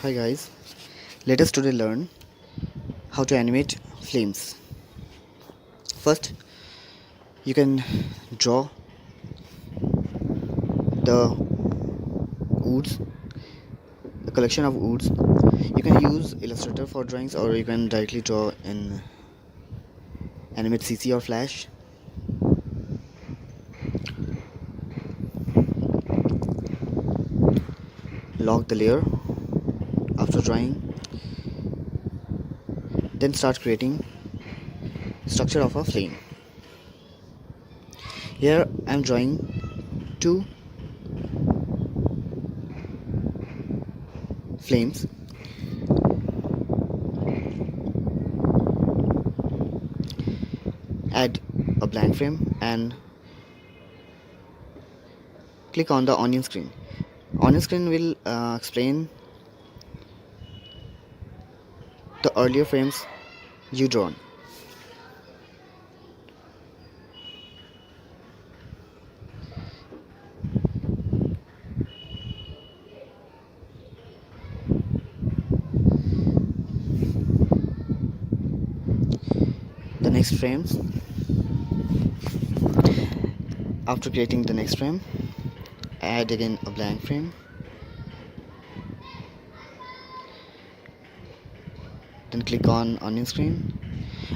Hi guys, let us today learn how to animate flames. First, you can draw the woods, a collection of woods. You can use Illustrator for drawings or you can directly draw in Animate CC or Flash. Lock the layer after drawing. Then start creating structure of a flame. Here I am drawing two flames. Add a blank frame and click on the onion screen. Onion screen will explain the earlier frames you drawn. The next frames. After creating the next frame, add again a blank frame. Then click on onion screen.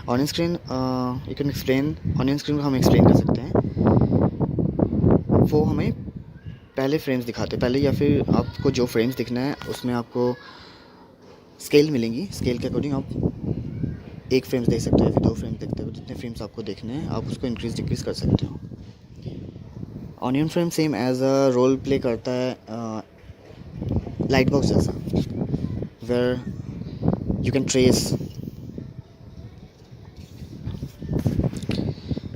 Onion screen you can explain. Onion screen को हम explain कर सकते हैं. वो हमें पहले frames दिखाते हैं पहले, या फिर आपको जो फ्रेम्स दिखना है उसमें आपको स्केल मिलेंगी. स्केल के अकॉर्डिंग आप एक फ्रेम्स देख सकते हो या फिर दो फ्रेम्स देखते हो. जितने फ्रेम्स आपको देखने हैं आप उसको इंक्रीज डिक्रीज कर सकते हो. Onion frame same as a role play करता है लाइट बॉक्स जैसा, where you can trace.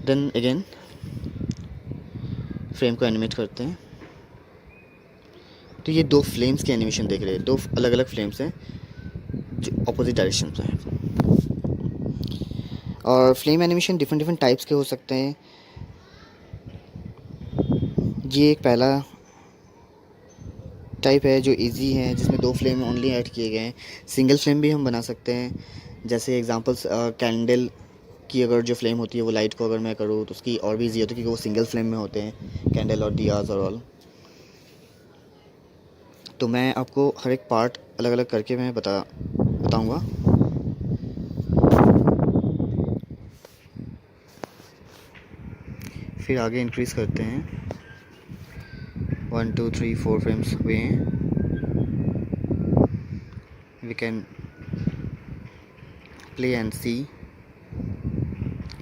Then again frame को एनिमेट करते हैं. तो ये दो फ्लेम्स की एनिमेशन देख रहे हैं. दो अलग अलग फ्लेम्स हैं जो अपोजिट डायरेक्शन में हैं. और flame animation different different types के हो सकते हैं. ये एक पहला टाइप है जो इजी है, जिसमें दो फ्लेम ओनली ऐड किए गए हैं. सिंगल फ्लेम भी हम बना सकते हैं. जैसे एग्जांपल्स कैंडल की अगर जो फ्लेम होती है वो लाइट को अगर मैं करूँ तो उसकी और भी ईजी होती है क्योंकि वो सिंगल फ्लेम में होते हैं, कैंडल और दियाज और ऑल. तो मैं आपको हर एक पार्ट अलग अलग करके मैं बताऊँगा. फिर आगे इंक्रीज़ करते हैं. 1 2 3 4 फ्रेम्स हुए हैं. We can play and see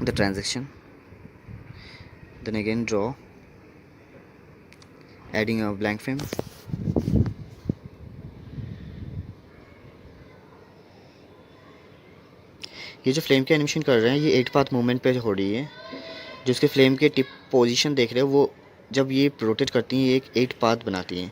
the transaction. Then again draw adding a blank frame. ये जो फ्लेम की एनिमेशन कर रहे हैं ये 8 पाथ मूवमेंट पे हो रही है. जो उसके फ्लेम के टिप पोजीशन देख रहे हो वो जब ये रोटेट करती हैं ये एक 8 पाथ बनाती हैं.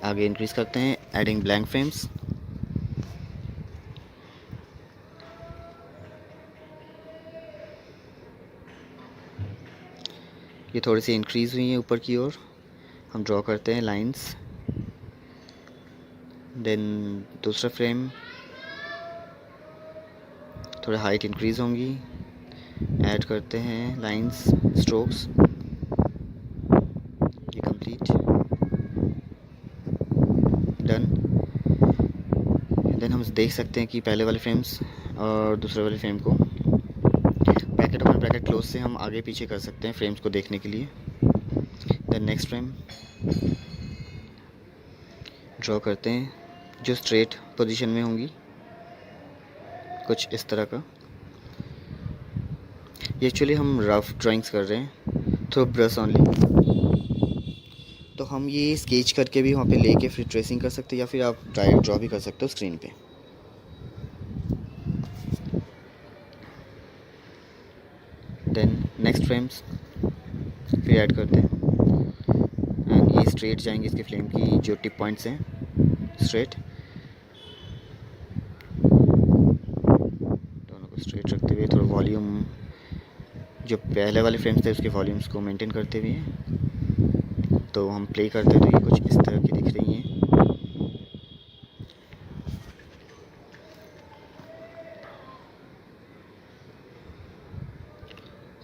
आगे इंक्रीज करते हैं एडिंग ब्लैंक फ्रेम्स. ये थोड़ी सी इंक्रीज़ हुई है ऊपर की ओर. हम ड्रॉ करते हैं लाइंस. देन दूसरा फ्रेम थोड़ा हाइट इंक्रीज़ होंगी. ऐड करते हैं लाइंस स्ट्रोक्स. ये कंप्लीट डन. देन हम देख सकते हैं कि पहले वाले फ्रेम्स और दूसरे वाले फ्रेम को ब्रैकेट ओपन ब्रैकेट क्लोज से हम आगे पीछे कर सकते हैं फ्रेम्स को देखने के लिए. देन नेक्स्ट फ्रेम ड्रॉ करते हैं जो स्ट्रेट पोजीशन में होंगी, कुछ इस तरह का. ये एक्चुअली हम रफ ड्राइंग्स कर रहे हैं थ्रू ब्रश ओनली. तो हम ये स्केच करके भी वहाँ पे लेके फिर ट्रेसिंग कर सकते हैं या फिर आप डायरेक्ट ड्रॉ भी कर सकते हो स्क्रीन पे. देन नेक्स्ट फ्रेम्स फिर ऐड करते हैं एंड ये स्ट्रेट जाएंगे इसके फ्लेम की जो टिप पॉइंट्स हैं स्ट्रेट. वॉल्यूम जो पहले वाले फ्रेम्स थे उसके वॉल्यूम्स को मेंटेन करते हुए हैं। तो हम प्ले करते हैं तो ये कुछ इस तरह की दिख रही हैं।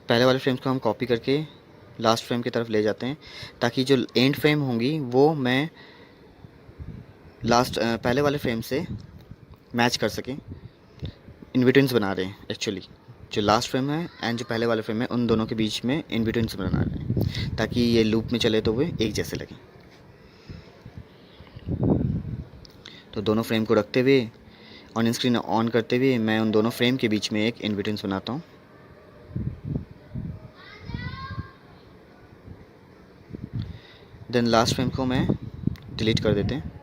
पहले वाले फ्रेम्स को हम कॉपी करके लास्ट फ्रेम की तरफ ले जाते हैं ताकि जो एंड फ्रेम होंगी वो मैं पहले वाले फ्रेम से मैच कर सकें। इन बिटवीन्स बना रहे हैं एक्चुअली, जो लास्ट फ्रेम है एंड जो पहले वाले फ्रेम है उन दोनों के बीच में इन बिटवीन्स बना रहे हैं ताकि ये लूप में चले तो वे एक जैसे लगें। तो दोनों फ्रेम को रखते हुए ऑन स्क्रीन ऑन करते हुए मैं उन दोनों फ्रेम के बीच में एक इन बिटवीन्स बनाता हूँ। देन लास्ट फ्रेम को मैं डिलीट कर देते हैं।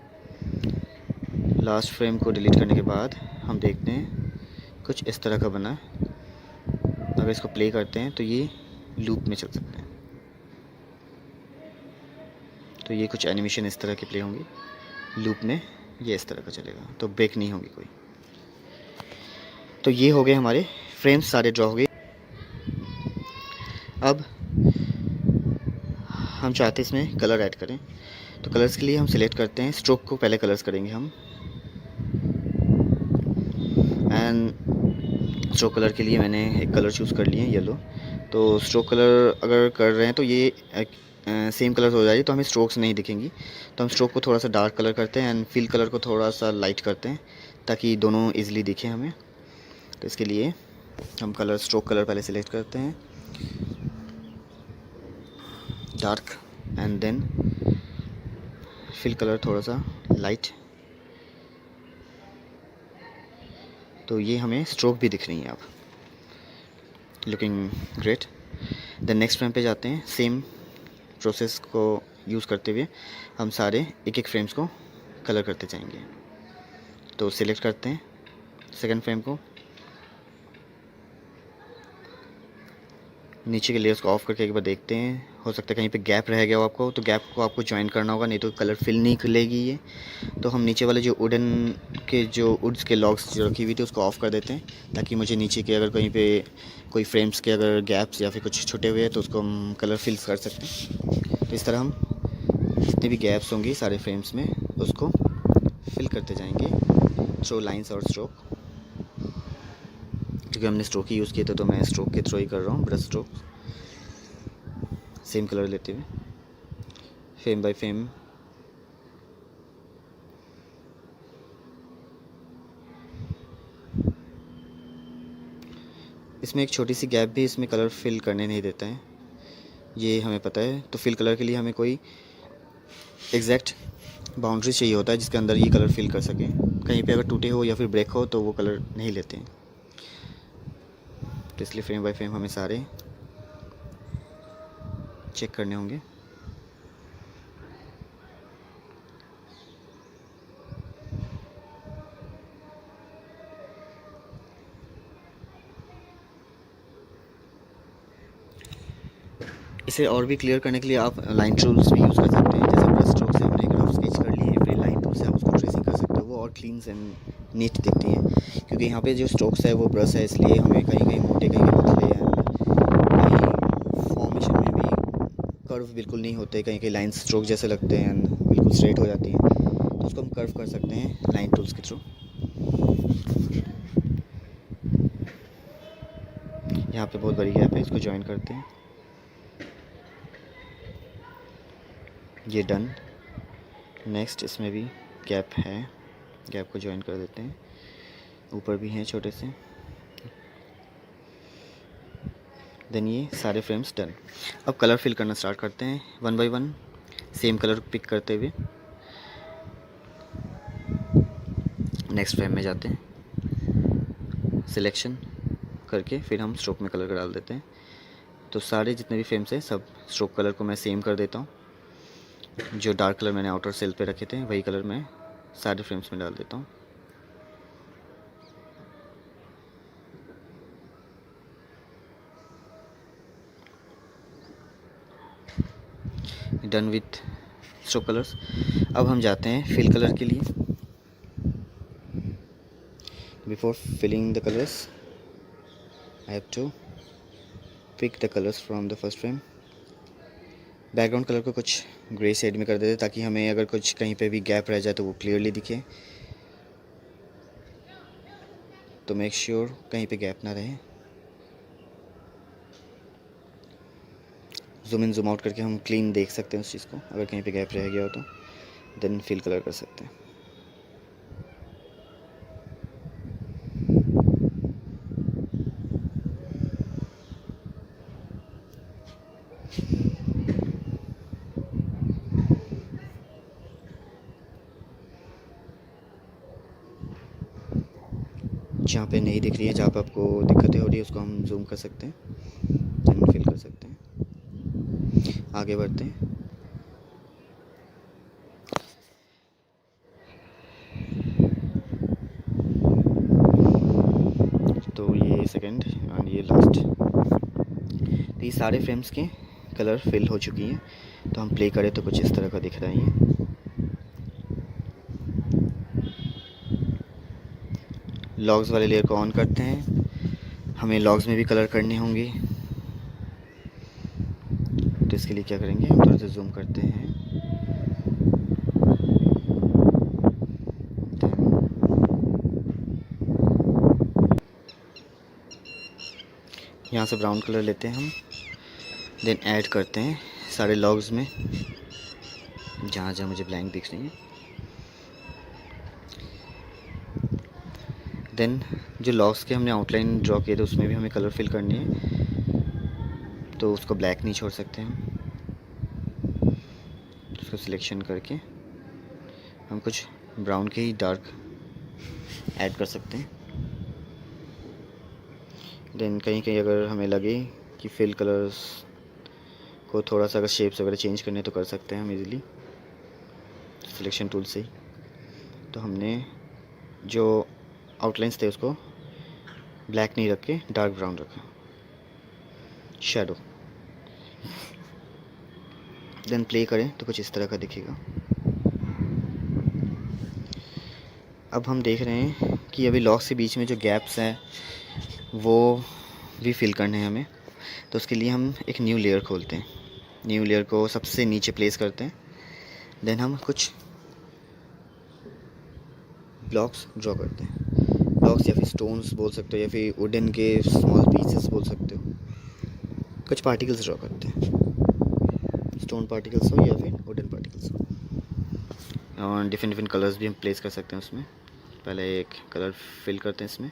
लास्ट फ्रेम को डिलीट करने के बाद हम देखते हैं कुछ इस तरह का बना है। अगर इसको प्ले करते हैं तो ये लूप में चल सकते हैं। तो ये कुछ एनिमेशन इस तरह की प्ले होंगी लूप में, ये इस तरह का चलेगा तो ब्रेक नहीं होगी कोई। तो ये हो गए हमारे फ्रेम्स, सारे ड्रॉ हो गए। अब हम चाहते हैं इसमें कलर ऐड करें, तो कलर्स के लिए हम सिलेक्ट करते हैं, स्ट्रोक को पहले कलर्स करेंगे हम। एंड स्ट्रोक कलर के लिए मैंने एक कलर चूज़ कर लिए येलो। तो स्ट्रोक कलर अगर कर रहे हैं तो ये सेम कलर हो जाएगी तो हमें स्ट्रोक्स नहीं दिखेंगी। तो हम स्ट्रोक को थोड़ा सा डार्क कलर करते हैं एंड फिल कलर को थोड़ा सा लाइट करते हैं ताकि दोनों ईजिली दिखें हमें। तो इसके लिए हम स्ट्रोक कलर पहले सिलेक्ट करते हैं dark and then fill colour थोड़ा सा लाइट। तो ये हमें स्ट्रोक भी दिख रही है अब, looking great. Then next frame पे जाते हैं। सेम प्रोसेस को यूज़ करते हुए हम सारे एक एक फ्रेम्स को कलर करते जाएंगे। तो सिलेक्ट करते हैं सेकंड फ्रेम को, नीचे के लेयर्स को ऑफ करके एक बार देखते हैं, हो सकता है कहीं पे गैप रह गया हो आपको, तो गैप को आपको ज्वाइन करना होगा, नहीं तो कलर फिल नहीं खुलेगी ये। तो हम नीचे वाले जो वुड्स के लॉग्स जो रखी हुई थी उसको ऑफ़ कर देते हैं ताकि मुझे नीचे के अगर कहीं पे कोई फ्रेम्स के अगर गैप्स या फिर कुछ छुटे हुए हैं तो उसको हम कलर फिल कर सकते हैं। तो इस तरह हम जितने भी गैप्स होंगे सारे फ्रेम्स में उसको फिल करते जाएंगे थ्रू लाइन्स और स्ट्रोक। क्योंकि हमने स्ट्रोक ही यूज़ किए थे तो मैं स्ट्रोक के थ्रू ही कर रहा हूँ, ब्रश स्ट्रोक। सेम कलर लेते हुए फ्रेम बाय फ्रेम इसमें एक छोटी सी गैप भी इसमें कलर फिल करने नहीं देता है, ये हमें पता है। तो फिल कलर के लिए हमें कोई एग्जैक्ट बाउंड्री चाहिए होता है जिसके अंदर ये कलर फिल कर सके। कहीं पे अगर टूटे हो या फिर ब्रेक हो तो वो कलर नहीं लेते हैं। तो इसलिए फ्रेम बाय फ्रेम हमें सारे चेक करने होंगे। इसे और भी क्लियर करने के लिए आप लाइन टूल्स भी यूज़ कर सकते हैं। जैसे ब्रश स्ट्रोक से हमने ग्राफ स्केच कर लिए, फिर लाइन टूल से आप उसको ट्रेसिंग कर सकते हो, वो और क्लीन एंड नीट दिखती हैं। क्योंकि यहाँ पे जो स्ट्रोक्स है वो ब्रश है, इसलिए हमें कहीं कहीं मोटे कहीं पतले हैं, कहीं फॉर्मेशन में भी कर्व बिल्कुल नहीं होते, कहीं कहीं लाइन स्ट्रोक जैसे लगते हैं एंड बिल्कुल स्ट्रेट हो जाती हैं। तो उसको हम कर्व कर सकते हैं लाइन टूल्स के थ्रू। यहाँ पे बहुत बड़ी गैप है, इसको ज्वाइन करते हैं, ये डन। नेक्स्ट इसमें भी गैप है, गैप को ज्वाइन कर देते हैं, ऊपर भी हैं छोटे से। देन ये सारे फ्रेम्स डन। अब कलर फिल करना स्टार्ट करते हैं one by one, same colour pick करते हुए। नेक्स्ट फ्रेम में जाते हैं, सिलेक्शन करके फिर हम स्ट्रोक में कलर डाल देते हैं। तो सारे जितने भी फ्रेम्स हैं सब स्ट्रोक कलर को मैं सेम कर देता हूँ। जो डार्क कलर मैंने आउटर सेल पे रखे थे वही कलर मैं सारे फ्रेम्स में डाल देता हूँ। Done with stroke colours. अब हम जाते हैं फिल कलर के लिए। Before filling the colours I have to pick the colors from the first frame. Background colour को कुछ ग्रे शेड में कर देते ताकि हमें अगर कुछ कहीं पे भी गैप रह जाए तो वो क्लियरली दिखे। तो मेक श्योर कहीं पे गैप ना रहे। जूम इन जूम आउट करके हम क्लीन देख सकते हैं उस चीज़ को। अगर कहीं पे गैप रह गया हो तो देन फिल कलर कर सकते हैं। जहाँ पे नहीं दिख रही है, जहाँ पे आपको दिक्कतें हो रही है, उसको हम जूम कर सकते हैं, देन फिल कर सकते हैं। आगे बढ़ते हैं। तो ये सेकंड और ये लास्ट, तो ये सारे फ्रेम्स के कलर फिल हो चुकी हैं। तो हम प्ले करें तो कुछ इस तरह का दिख रहा है ये। लॉग्स वाले लेयर को ऑन करते हैं। हमें लॉग्स में भी कलर करने होंगे, तो इसके लिए क्या करेंगे, हम थोड़ा सा जूम करते हैं। यहाँ से ब्राउन कलर लेते हैं हम, देन ऐड करते हैं सारे लॉग्स में जहाँ जहाँ मुझे ब्लैंक दिख रही है। देन जो लॉग्स के हमने आउटलाइन ड्रॉ किए थे उसमें भी हमें कलर फिल करनी है, तो उसको ब्लैक नहीं छोड़ सकते हम। उसको सिलेक्शन करके हम कुछ ब्राउन के ही डार्क ऐड कर सकते हैं। देन कहीं कहीं अगर हमें लगे कि फिल कलर्स को थोड़ा सा अगर शेप्स वगैरह चेंज करने तो कर सकते हैं हम इजीली सिलेक्शन टूल से ही। तो हमने जो आउटलाइंस थे उसको ब्लैक नहीं रख के डार्क ब्राउन रखा, शैडो। देन प्ले करें तो कुछ इस तरह का दिखेगा। अब हम देख रहे हैं कि अभी लॉक्स के बीच में जो गैप्स हैं वो भी फिल करने हैं हमें। तो उसके लिए हम एक न्यू लेयर खोलते हैं, न्यू लेयर को सबसे नीचे प्लेस करते हैं। देन हम कुछ ब्लॉक्स ड्रॉ करते हैं, ब्लॉक्स या फिर स्टोन्स बोल सकते हो या फिर वुडन के स्मॉल पीसेस बोल सकते हो। कुछ पार्टिकल्स ड्रॉ करते हैं, स्टोन पार्टिकल्स हो या फिर वुडन पार्टिकल्स हो। और डिफरेंट डिफरेंट कलर्स भी हम प्लेस कर सकते हैं उसमें। पहले एक कलर फिल करते हैं इसमें।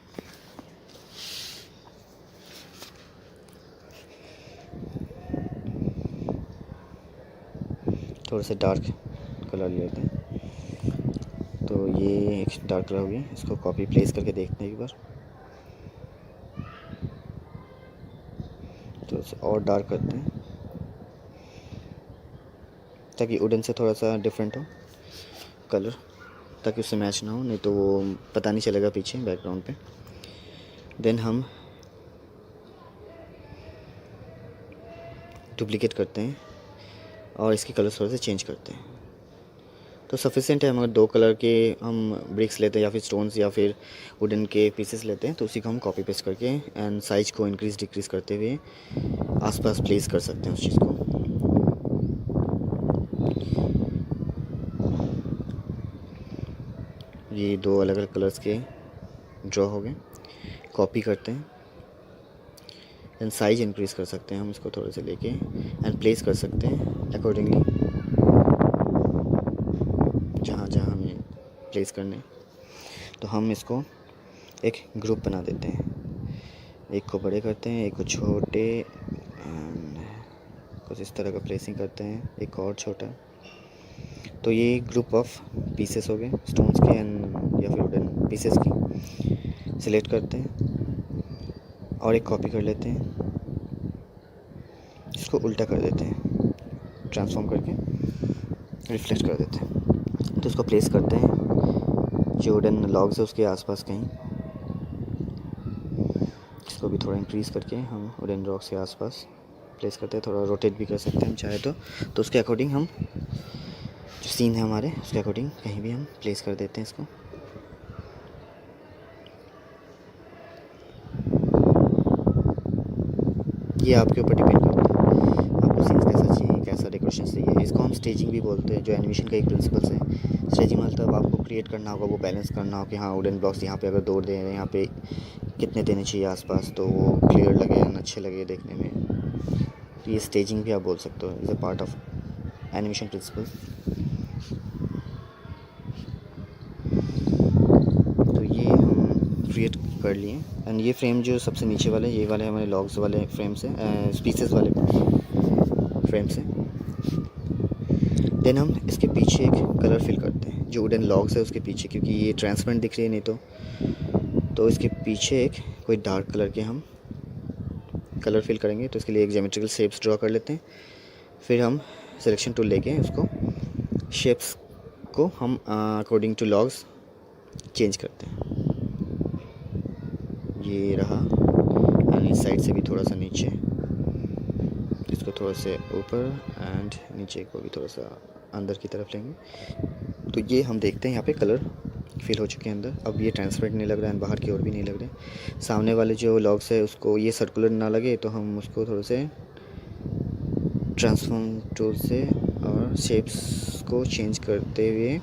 थोड़ा सा डार्क कलर लेते हैं, तो ये एक डार्क कलर हो गया। इसको कॉपी प्लेस करके देखते हैं एक बार, तो इसे और डार्क करते हैं ताकि वुडन से थोड़ा सा डिफरेंट हो कलर, ताकि उससे मैच ना हो, नहीं तो वो पता नहीं चलेगा पीछे बैकग्राउंड पे। देन हम डुप्लिकेट करते हैं और इसके कलर थोड़े से चेंज करते हैं। तो सफिशिएंट है, हम अगर 2 कलर के हम ब्रिक्स लेते हैं या फिर स्टोन्स या फिर वुडन के पीसेस लेते हैं, तो उसी को हम कॉपी पेस्ट करके एंड साइज को इंक्रीज़ डिक्रीज़ करते हुए आसपास प्लेस कर सकते हैं उस चीज़ को। ये 2 अलग अलग कलर्स के ड्रॉ हो गए। कॉपी करते हैं, एंड साइज इंक्रीज़ कर सकते हैं हम इसको थोड़े से लेके एंड प्लेस कर सकते हैं अकॉर्डिंगली जहाँ जहाँ हमें प्लेस करने। तो हम इसको एक ग्रुप बना देते हैं, एक को बड़े करते हैं, एक को छोटे, एंड कुछ इस तरह का प्लेसिंग करते हैं, एक और छोटा। तो ये ग्रुप ऑफ पीसेस हो गए स्टोन्स के एंड या फिर वुडन पीसेस की। सिलेक्ट करते हैं और एक कॉपी कर लेते हैं, इसको उल्टा कर देते हैं, ट्रांसफॉर्म करके रिफ्लेक्ट कर देते हैं। तो इसको प्लेस करते हैं जो वुडन लॉग्स है उसके आसपास कहीं। इसको भी थोड़ा इंक्रीज़ करके हम वुडन लॉग्स के आसपास प्लेस करते हैं। थोड़ा रोटेट भी कर सकते हैं हम चाहे तो उसके अकॉर्डिंग हम जो सीन है हमारे उसके अकॉर्डिंग कहीं भी हम प्लेस कर देते हैं इसको। ये आपके ऊपर डिपेंड करता है, आपको सीन्स कैसा चाहिए, कैसा डेकोरेशन चाहिए। इसको हम स्टेजिंग भी बोलते हैं, जो एनिमेशन का एक प्रिंसिपल्स है। स्टेजिंग मतलब आपको क्रिएट करना होगा, वो बैलेंस करना होगा कि हाँ वुडन ब्लॉक्स यहाँ पे अगर 2 दे रहे हैं, यहाँ पे कितने देने चाहिए आसपास, तो वो क्लियर लगे एंड अच्छे लगे देखने में। तो ये स्टेजिंग भी आप बोल सकते हो, is a part of animation principle. तो ये हम क्रिएट कर लिए एंड ये फ्रेम जो सबसे नीचे वाले, ये वाले हमारे लॉग्स वाले फ्रेम्स हैं, स्पीसेस वाले फ्रेम्स हैं। देन हम इसके पीछे एक कलर फिल करते हैं, जो वुडन लॉग्स है उसके पीछे, क्योंकि ये ट्रांसपेरेंट दिख रही है नहीं तो इसके पीछे एक कोई डार्क कलर के हम कलर फिल करेंगे। तो इसके लिए एक ज्योमेट्रिकल शेप्स ड्रॉ कर लेते हैं। फिर हम सिलेक्शन टूल लेके उसको शेप्स को हम अकॉर्डिंग टू लॉग्स चेंज करते हैं। ये रहा, एंड इस साइड से भी थोड़ा सा नीचे, इसको थोड़ा से ऊपर एंड नीचे को भी थोड़ा सा अंदर की तरफ लेंगे। तो ये हम देखते हैं यहाँ पे कलर फिल हो चुके हैं अंदर। अब ये ट्रांसपेरेंट नहीं लग रहा है, बाहर की ओर भी नहीं लग रहे। सामने वाले जो लॉग्स है उसको ये सर्कुलर ना लगे, तो हम उसको थोड़े से ट्रांसफॉर्म टूल से और शेप्स को चेंज करते हुए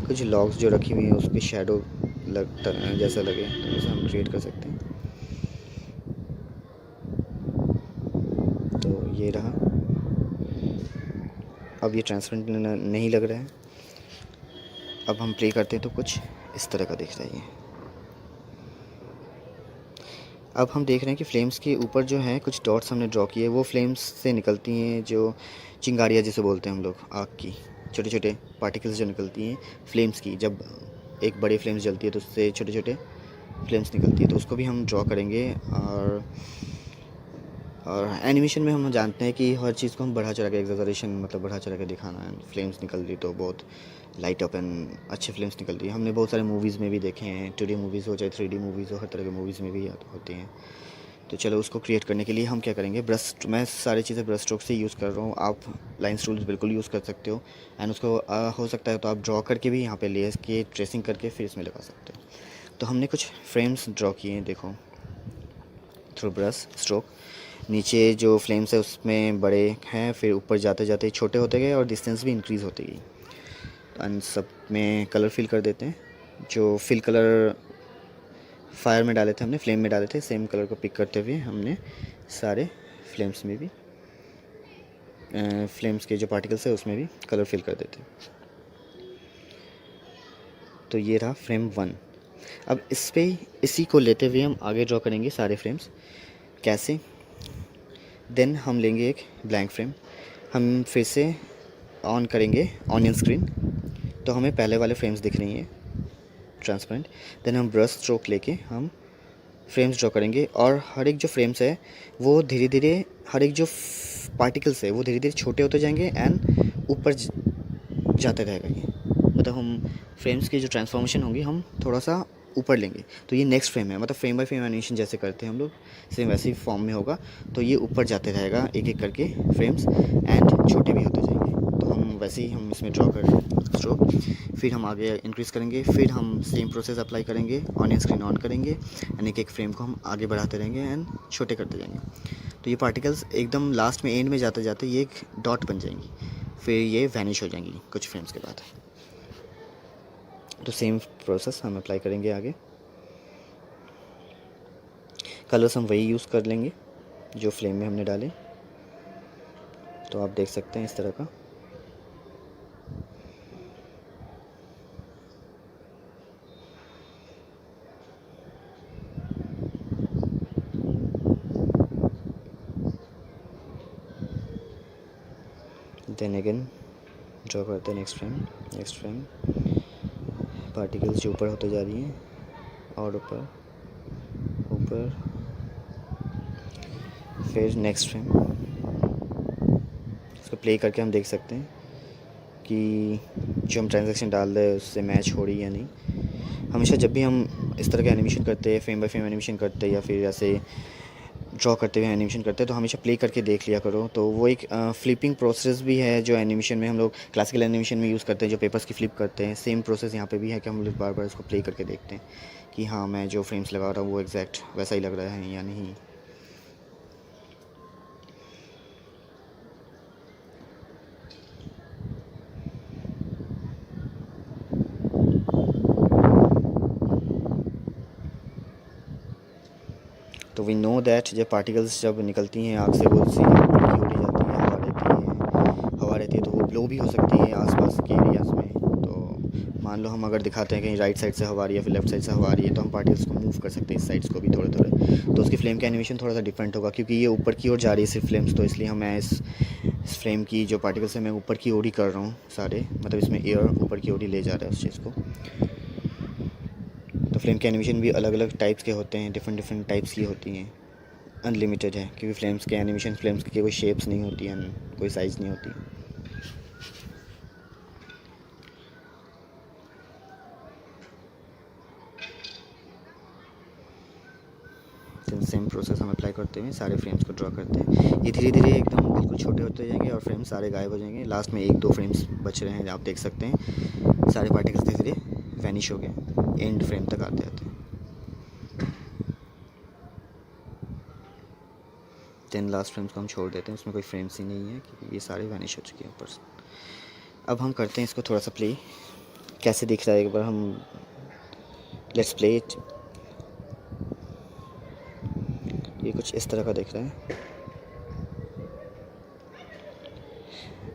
कुछ लॉग्स जो रखी हुई हैं उस पर शेडो लगता जैसा लगे, तो वैसे हम क्रिएट कर सकते हैं। तो ये रहा। अब ये ट्रांसपेरेंट नहीं लग रहा है। अब हम प्ले करते हैं तो कुछ इस तरह का दिख रहा है ये। अब हम देख रहे हैं कि फ्लेम्स के ऊपर जो है कुछ डॉट्स हमने ड्रॉ किए, वो फ्लेम्स से निकलती हैं, जो चिंगारियाँ जिसे बोलते हैं हम लोग, आग की छोटे छोटे पार्टिकल्स जो निकलती हैं फ्लेम्स की। जब एक बड़ी फ्लेम्स जलती है तो उससे छोटे छोटे फ्लेम्स निकलती है, तो उसको भी हम ड्रॉ करेंगे। और एनिमेशन में हम जानते हैं कि हर चीज़ को हम बढ़ा चढ़ा के, एग्जैजरेशन मतलब बढ़ा चढ़ा के दिखाना है। फ्लेम्स निकल रही तो बहुत लाइट अप एंड अच्छे फ्लेम्स निकलती है। हमने बहुत सारे मूवीज़ में भी देखे हैं, 2D मूवीज़ हो चाहे 3D मूवीज़ हो, हर तरह के मूवीज़ में भी होती हैं। तो चलो उसको क्रिएट करने के लिए हम क्या करेंगे, मैं सारी चीज़ें ब्रश स्ट्रोक से यूज़ कर रहा हूँ, आप लाइन टूल्स बिल्कुल यूज़ कर सकते हो। एंड उसको हो सकता है तो आप ड्रॉ करके भी यहाँ पे ले के ट्रेसिंग करके फिर इसमें लगा सकते हो। तो हमने कुछ फ्रेम्स ड्रॉ किए हैं, देखो, थ्रू ब्रश स्ट्रोक। नीचे जो फ्लेम्स है उसमें बड़े हैं, फिर ऊपर जाते जाते छोटे होते गए और डिस्टेंस भी इंक्रीज़ होती गई। एंड सब में कलर फिल कर देते हैं। जो फिल कलर फायर में डाले थे हमने, फ्लेम में डाले थे, सेम कलर को पिक करते हुए हमने सारे फ्लेम्स में भी फ्लेम्स के जो पार्टिकल्स है उसमें भी कलर फिल कर देते। तो ये रहा फ्रेम 1। अब इस पे इसी को लेते हुए हम आगे ड्रॉ करेंगे सारे फ्रेम्स। कैसे? देन हम लेंगे एक ब्लैंक फ्रेम, हम फिर से ऑन करेंगे ऑनियन स्क्रीन, तो हमें पहले वाले फ्रेम्स दिख रही हैं ट्रांसपेरेंट। देन हम ब्रश स्ट्रोक लेके हम फ्रेम्स ड्रॉ करेंगे, और हर एक जो फ्रेम्स है वो धीरे धीरे, हर एक जो पार्टिकल्स है वो धीरे धीरे छोटे होते जाएंगे एंड ऊपर जाते रहेगा ये। मतलब हम फ्रेम्स की जो ट्रांसफॉर्मेशन होंगी हम थोड़ा सा ऊपर लेंगे, तो ये नेक्स्ट फ्रेम है, मतलब फ्रेम बाय फ्रेम एनिमेशन जैसे करते हैं हम लोग, सेम वैसे ही फॉर्म में होगा। तो ये ऊपर जाते रहेगा एक एक करके फ्रेम्स एंड छोटे भी होते जाएंगे। तो हम वैसे ही हम इसमें ड्रॉ कर स्ट्रोक, फिर हम आगे इंक्रीज़ करेंगे, फिर हम सेम प्रोसेस अप्लाई करेंगे, ऑनियन स्क्रीन ऑन करेंगे एंड एक एक फ्रेम को हम आगे बढ़ाते रहेंगे एंड छोटे करते जाएंगे। तो ये पार्टिकल्स एकदम लास्ट में, एंड में जाते जाते ये एक डॉट बन जाएंगी, फिर ये वैनिश हो जाएंगी कुछ फ्रेम्स के बाद। तो सेम प्रोसेस हम अप्लाई करेंगे आगे। कलर्स हम वही यूज़ कर लेंगे जो फ्लेम में हमने डाले। तो आप देख सकते हैं इस तरह का। देन अगेन ड्रॉ करते हैं नेक्स्ट फ्रेम। पार्टिकल्स जो ऊपर होते जा रही हैं और ऊपर, फिर नेक्स्ट फ्रेम। इसको प्ले करके हम देख सकते हैं कि जो हम ट्रांजैक्शन डाल रहे हैं उससे मैच हो रही है या नहीं। हमेशा जब भी हम इस तरह के एनिमेशन करते हैं, फ्रेम बाय फ्रेम एनिमेशन करते हैं या फिर ऐसे ड्रॉ करते हुए एनिमेशन करते हैं, तो हमेशा प्ले करके देख लिया करो। तो वो एक फ्लिपिंग प्रोसेस भी है जो एनिमेशन में हम लोग क्लासिकल एनिमेशन में यूज़ करते हैं, जो पेपर्स की फ्लिप करते हैं। सेम प्रोसेस यहाँ पे भी है कि हम लोग बार बार इसको प्ले करके देखते हैं कि हाँ मैं जो फ्रेम्स लगा रहा हूँ वो एग्जैक्ट वैसा ही लग रहा है या नहीं। तो वी नो दैट जब पार्टिकल्स जब निकलती हैं आग से वो सीधे ऊपर की ओर ही जाती है, हवा रहती है तो वो ब्लो भी हो सकती है आसपास के एरियाज़ में। तो मान लो हम अगर दिखाते हैं कहीं राइट साइड से हवा आ रही है, फिर लेफ्ट साइड से हवा आ रही है, तो हम पार्टिकल्स को मूव कर सकते हैं इस साइड्स को भी थोड़े थोड़े, तो उसकी फ्लेम का एनिमेशन थोड़ा सा डिफरेंट होगा, क्योंकि ये ऊपर की ओर जा रही है सिर्फ फ्लेम्स, तो इसलिए मैं इस फ्लेम की जो पार्टिकल्स है मैं ऊपर की ओर ही कर रहा हूँ सारे, मतलब इसमें एयर ऊपर की ओर ही ले जा रहा है उस चीज़ को। तो फ्लेम के एनिमेशन भी अलग अलग टाइप्स के होते हैं, डिफरेंट डिफरेंट टाइप्स की होती हैं, अनलिमिटेड है, क्योंकि फ्लेम्स के एनिमेशन, फ्लेम्स की कोई शेप्स नहीं होती हैं, कोई साइज़ नहीं होती। सेम प्रोसेस हम अप्लाई करते हुए सारे फ्रेम्स को ड्रॉ करते हैं। ये धीरे धीरे एकदम बिल्कुल छोटे होते जाएंगे और फ्रेम्स सारे गायब हो जाएंगे। लास्ट में 1-2 फ्रेम्स बच रहे हैं, आप देख सकते हैं सारे पार्टिकल्स धीरे धीरे वैनिश हो गए, एंड फ्रेम तक आते आते। देन लास्ट फ्रेम्स को हम छोड़ देते हैं, उसमें कोई फ्रेम्स ही नहीं है क्योंकि ये सारे वैनिश हो चुके हैं ऊपर से। अब हम करते हैं इसको थोड़ा सा प्ले, कैसे दिख रहा है एक बार हम लेट्स प्ले इट। ये कुछ इस तरह का दिख रहा है।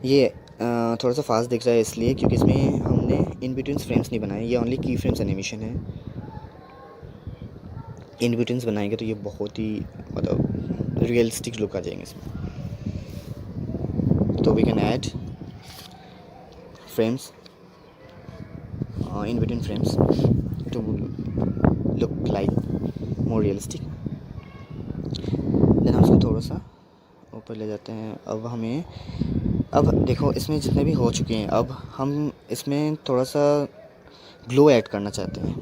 ये थोड़ा सा फास्ट दिख रहा है इसलिए क्योंकि इसमें हमने इन बिटवीन फ्रेम्स नहीं बनाए, ये ओनली की फ्रेम्स एनिमेशन है। इन बिटवीन्स बनाएंगे तो ये बहुत ही मतलब रियलिस्टिक लुक आ जाएंगे इसमें। तो we can add frames in between frames to look like more realistic। देन हम इसको थोड़ा सा ऊपर ले जाते हैं। अब देखो इसमें जितने भी हो चुके हैं, अब हम इसमें थोड़ा सा ग्लो ऐड करना चाहते हैं,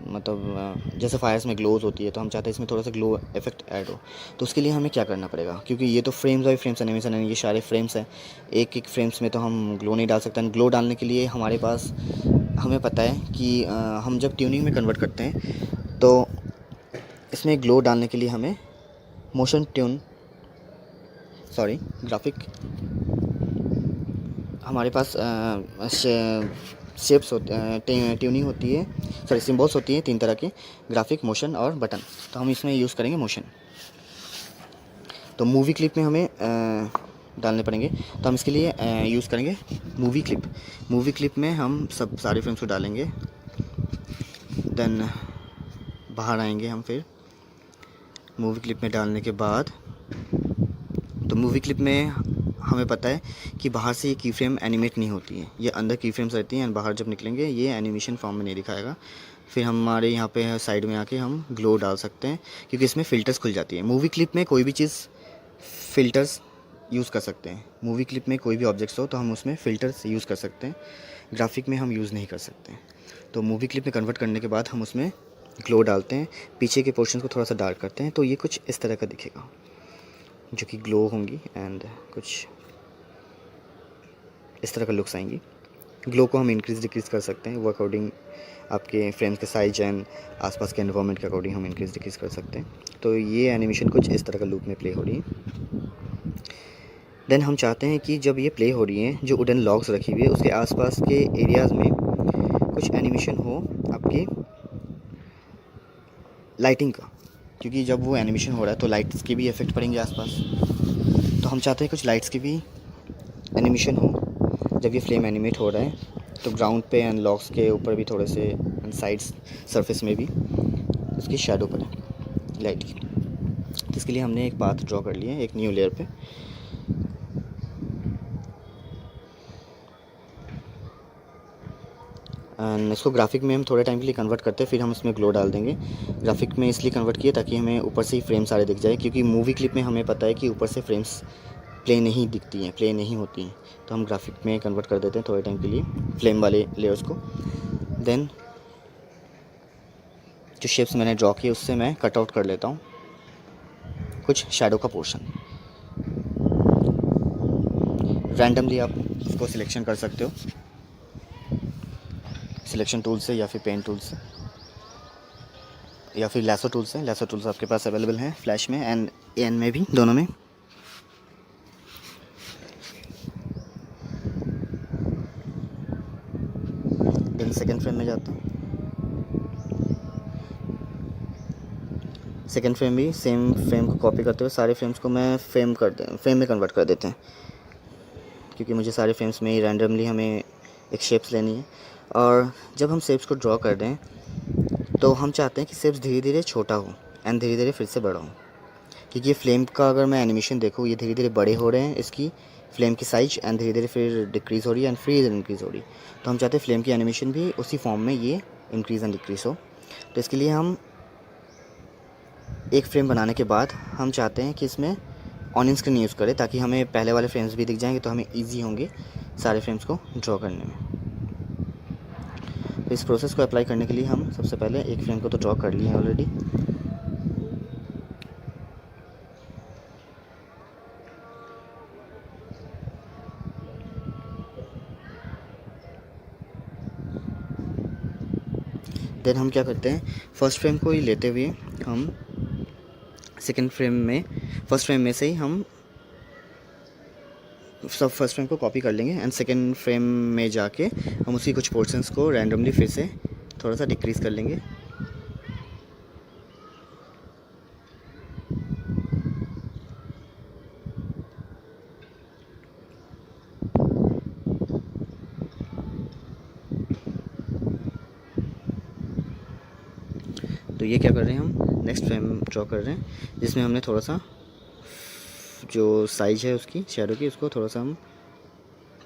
मतलब जैसे फायर्स में ग्लोज होती है तो हम चाहते हैं इसमें थोड़ा सा ग्लो इफेक्ट ऐड हो। तो उसके लिए हमें क्या करना पड़ेगा, क्योंकि ये तो फ्रेम्स बाई फ्रेम्स एनिमेशन है, ये सारे फ्रेम्स हैं, एक एक फ्रेम्स में तो हम ग्लो नहीं डाल सकते। ग्लो डालने के लिए हमारे पास हमें पता है कि हम जब ट्यूनिंग में कन्वर्ट करते हैं तो इसमें ग्लो डालने के लिए हमें ग्राफिक हमारे पास शेप्स होते हैं, ट्यूनिंग होती है, सिम्बल्स होती हैं 3 तरह की, ग्राफिक, मोशन और बटन। तो हम इसमें यूज़ करेंगे मोशन। तो मूवी क्लिप में हमें डालने पड़ेंगे, तो हम इसके लिए यूज़ करेंगे मूवी क्लिप। मूवी क्लिप में हम सारे फ्रेम्स को डालेंगे, देन बाहर आएंगे हम फिर मूवी क्लिप में डालने के बाद। तो मूवी क्लिप में हमें पता है कि बाहर से ये की फ्रेम एनिमेट नहीं होती है, ये अंदर की फ्रेम्स रहती हैं, एंड बाहर जब निकलेंगे ये एनिमेशन फॉर्म में नहीं दिखाएगा। फिर हमारे यहाँ पे साइड में आके हम ग्लो डाल सकते हैं, क्योंकि इसमें फ़िल्टर्स खुल जाती है। मूवी क्लिप में कोई भी चीज़ फ़िल्टर्स यूज़ कर सकते हैं, मूवी क्लिप में कोई भी ऑब्जेक्ट्स हो तो हम उसमें फ़िल्टर्स यूज़ कर सकते हैं, ग्राफिक में हम यूज़ नहीं कर सकते। तो मूवी क्लिप में कन्वर्ट करने के बाद हम उसमें ग्लो डालते हैं, पीछे के पोर्शन को थोड़ा सा डार्क करते हैं, तो ये कुछ इस तरह का दिखेगा जो कि ग्लो होंगी, एंड कुछ इस तरह का लुक्स आएंगी। ग्लो को हम इंक्रीज़ डिक्रीज़ कर सकते हैं, वो अकॉर्डिंग आपके फ्रेम्स के साइज एंड आसपास के एनवायरनमेंट के अकॉर्डिंग हम इंक्रीज़ डिक्रीज़ कर सकते हैं। तो ये एनिमेशन कुछ इस तरह का लूप में प्ले हो रही है। देन हम चाहते हैं कि जब ये प्ले हो रही है, जो वुडन लॉग्स रखी हुई है उसके आसपास के एरियाज़ में कुछ एनिमेशन हो आपकी लाइटिंग का, क्योंकि जब वो एनिमेशन हो रहा है तो लाइट्स के भी इफेक्ट पड़ेंगे आसपास। तो हम चाहते हैं कुछ लाइट्स की भी एनिमेशन हो जब ये फ्लेम एनिमेट हो रहा है, तो ग्राउंड पे एंड लॉग्स के ऊपर भी थोड़े से, एंड साइड्स सरफेस में भी उसकी शेडो पड़े लाइट की। तो इसके लिए हमने एक पाथ ड्रॉ कर लिया है एक न्यू लेयर पे। एंड इसको ग्राफिक में हम थोड़े टाइम के लिए कन्वर्ट करते हैं, फिर हम इसमें ग्लो डाल देंगे। ग्राफिक में इसलिए कन्वर्ट किया ताकि हमें ऊपर से ही फ्रेम सारे दिख जाए, क्योंकि मूवी क्लिप में हमें पता है कि ऊपर से फ्रेम्स प्ले नहीं दिखती हैं, प्ले नहीं होती हैं, तो हम ग्राफिक में कन्वर्ट कर देते हैं थोड़े टाइम के लिए फ्लेम वाले लेयर्स को। देन जो शेप्स मैंने ड्रॉ किए उससे मैं कट आउट कर लेता हूँ कुछ शैडो का पोर्शन। रैंडमली आप इसको सिलेक्शन कर सकते हो सिलेक्शन टूल से, या फिर पेन टूल से, या फिर लैसो टूल से। लैसो टूल्स आपके पास अवेलेबल हैं फ्लैश में एंड एन में भी, दोनों में। देन सेकेंड फ्रेम में जाता हूँ। सेकंड फ्रेम भी सेम फ्रेम को कॉपी करते हुए सारे फ्रेम्स को मैं फ्रेम में कन्वर्ट कर देते हैं, क्योंकि मुझे सारे फ्रेम्स में ही रैंडमली हमें एक शेप्स लेनी है। और जब हम शेप्स को ड्रॉ कर दें तो हम चाहते हैं कि शेप्स धीरे धीरे छोटा हो एंड धीरे धीरे फिर से बड़ा हो, क्योंकि ये फ्लेम का अगर मैं एनिमेशन देखूँ, ये धीरे धीरे बड़े हो रहे हैं, इसकी फ्लेम की साइज एंड धीरे धीरे फिर डिक्रीज़ हो रही है एंड फिर इंक्रीज़ हो रही है। तो हम चाहते हैं फ्लेम की एनिमेशन भी उसी फॉर्म में ये इंक्रीज़ एंड डिक्रीज़ हो। तो इसके लिए हम एक फ्रेम बनाने के बाद हम चाहते हैं कि इसमें ऑन स्क्रीन यूज़ करें, ताकि हमें पहले वाले फ्रेम्स भी दिख जाएंगे, तो हमें ईजी होंगे सारे फ्रेम्स को ड्रॉ करने में। तो इस प्रोसेस को अप्लाई करने के लिए हम सबसे पहले एक फ्रेम को तो ड्रॉ कर लिए हैं ऑलरेडी। देन हम क्या करते हैं, फर्स्ट फ्रेम को ही लेते हुए हम सेकेंड फ्रेम में फर्स्ट फ्रेम में से ही हम सब फर्स्ट फ्रेम को कॉपी कर लेंगे एंड सेकेंड फ्रेम में जाके हम उसकी कुछ पोर्शंस को रैंडमली फिर से थोड़ा सा डिक्रीज़ कर लेंगे। तो ये क्या कर रहे हैं, हम नेक्स्ट फ्रेम ड्रॉ कर रहे हैं जिसमें हमने थोड़ा सा जो साइज है उसकी शैडो की, उसको थोड़ा सा हम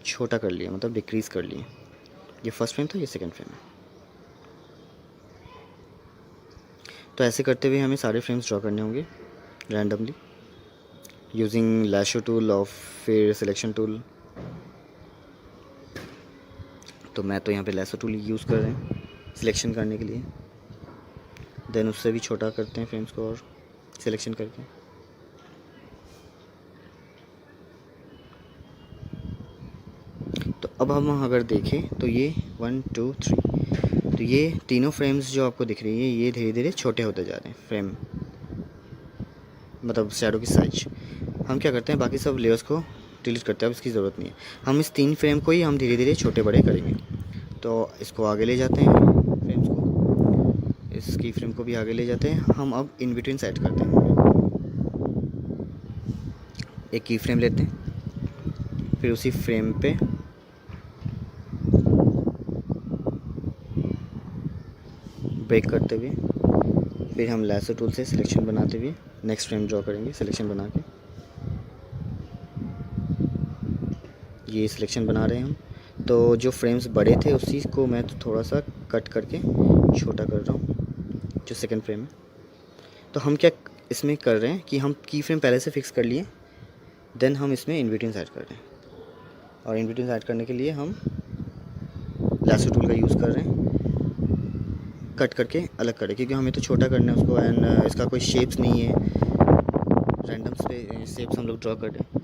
छोटा कर लिया, मतलब डिक्रीज़ कर लिए। ये फर्स्ट फ्रेम था, ये सेकंड फ्रेम है। तो ऐसे करते हुए हमें सारे फ्रेम्स ड्रॉ करने होंगे रैंडमली यूजिंग लैशो टूल और फिर सिलेक्शन टूल। तो मैं तो यहाँ पे लैशो टूल यूज़ कर रहे हैं सिलेक्शन करने के लिए। देन उससे भी छोटा करते हैं फ्रेम्स को और सिलेक्शन करके। तो अब हम अगर देखें तो ये 1 2 3, तो ये तीनों फ्रेम्स जो आपको दिख रही है ये धीरे धीरे छोटे होते जा रहे हैं फ्रेम, मतलब शैडो की साइज। हम क्या करते हैं, बाकी सब लेयर्स को डिलीट करते हैं, अब इसकी ज़रूरत नहीं है। हम इस 3 फ्रेम को ही हम धीरे धीरे छोटे बड़े करेंगे। तो इसको आगे ले जाते हैं फ्रेम्स को, इसकी फ्रेम को भी आगे ले जाते हैं। हम अब इन बिटवीन सेट करते हैं, एक की फ्रेम लेते हैं, फिर उसी फ्रेम पे ब्रेक करते हुए फिर हम लैसो टूल से सिलेक्शन बनाते हुए नेक्स्ट फ्रेम ड्रॉ करेंगे। सिलेक्शन बना के ये सिलेक्शन बना रहे हैं हम। तो जो फ्रेम्स बड़े थे उसी को मैं तो थोड़ा सा कट करके छोटा कर रहा हूँ, जो सेकंड फ्रेम है। तो हम क्या इसमें कर रहे हैं कि हम की फ्रेम पहले से फिक्स कर लिए, देन हम इसमें इन बिटवीन ऐड कर रहे हैं। और इन बिटवीन ऐड करने के लिए हम लैसो टूल का यूज़ कर रहे हैं, कट करके अलग करें, क्योंकि हमें तो छोटा करना है उसको एंड इसका कोई शेप्स नहीं है, रैंडम शेप्स हम लोग ड्रॉ कर रहे हैं।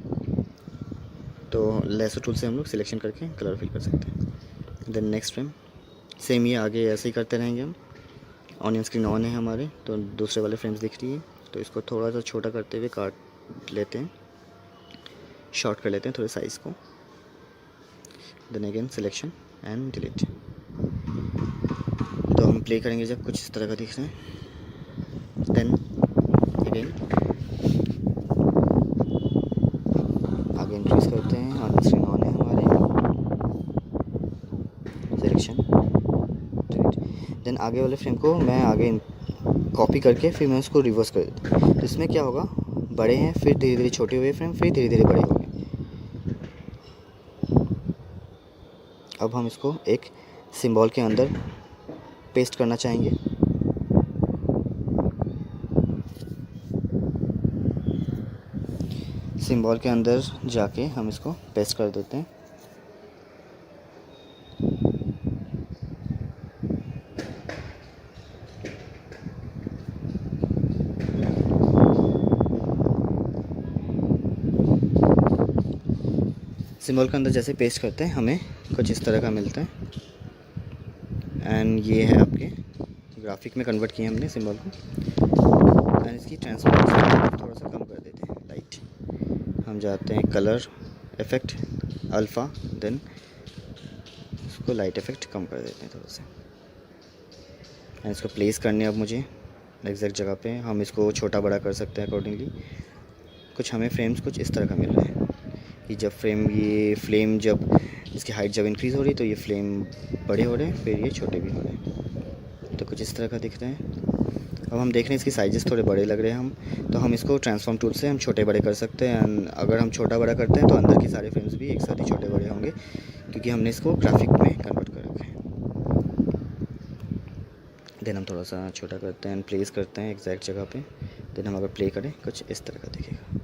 तो लैसो टूल से हम लोग सिलेक्शन करके कलर फिल कर सकते हैं। देन नेक्स्ट फ्रेम सेम ये आगे ऐसे ही करते रहेंगे हम। ऑन स्क्रीन ऑन है हमारे, तो दूसरे वाले फ्रेम्स दिख रही है, तो इसको थोड़ा सा छोटा करते हुए काट लेते हैं, शॉर्ट कर लेते हैं थोड़े साइज़ को। Then again selection and delete. तो हम प्ले करेंगे जब कुछ इस तरह का दिख रहे हैं। देन अगेन आगे इंक्रीज करते हैं, ऑन स्क्रीन ऑन है हमारे, सिलेक्शन डिलीट। देन आगे वाले फ्रेम को मैं आगे कॉपी करके फिर मैं उसको रिवर्स कर देता हूँ। तो इसमें क्या होगा, बड़े हैं फिर धीरे धीरे छोटे हुए फ्रेम, फिर धीरे धीरे बड़े हो गए। अब हम इसको एक सिंबल के अंदर पेस्ट करना चाहेंगे। सिंबल के अंदर जाके हम इसको पेस्ट कर देते हैं। सिंबल के अंदर जैसे पेस्ट करते हैं हमें कुछ इस तरह का मिलता है। एंड ये है आपके ग्राफिक में कन्वर्ट किए हमने सिंबल को। एंड इसकी ट्रांसपेरेंसी थोड़ा सा कम कर देते हैं, लाइट। हम जाते हैं कलर इफेक्ट अल्फ़ा, देन इसको लाइट इफेक्ट कम कर देते हैं थोड़ा सा। एंड इसको प्लेस करने अब मुझे एग्जैक्ट जगह पे हम इसको छोटा बड़ा कर सकते हैं अकॉर्डिंगली। कुछ हमें फ्रेम्स कुछ इस तरह का मिल रहा है कि जब फ्लेम जब इसकी हाइट जब इंक्रीज़ हो रही है तो ये फ्लेम बड़े हो रहे हैं, फिर ये छोटे भी हो रहे हैं, तो कुछ इस तरह का दिख रहे हैं। अब हम देख रहे हैं इसकी साइजेस थोड़े बड़े लग रहे हैं हम, तो हम इसको ट्रांसफॉर्म टूल से हम छोटे बड़े कर सकते हैं। एंड अगर हम छोटा बड़ा करते हैं तो अंदर के सारे फ्रेम्स भी एक साथ ही छोटे बड़े होंगे, क्योंकि हमने इसको ग्राफिक में कन्वर्ट कर रखा है। देन हम थोड़ा सा छोटा करते हैं, प्लेस करते हैं एग्जैक्ट जगह पे। देन हम अगर प्ले करें कुछ इस तरह का दिखेगा।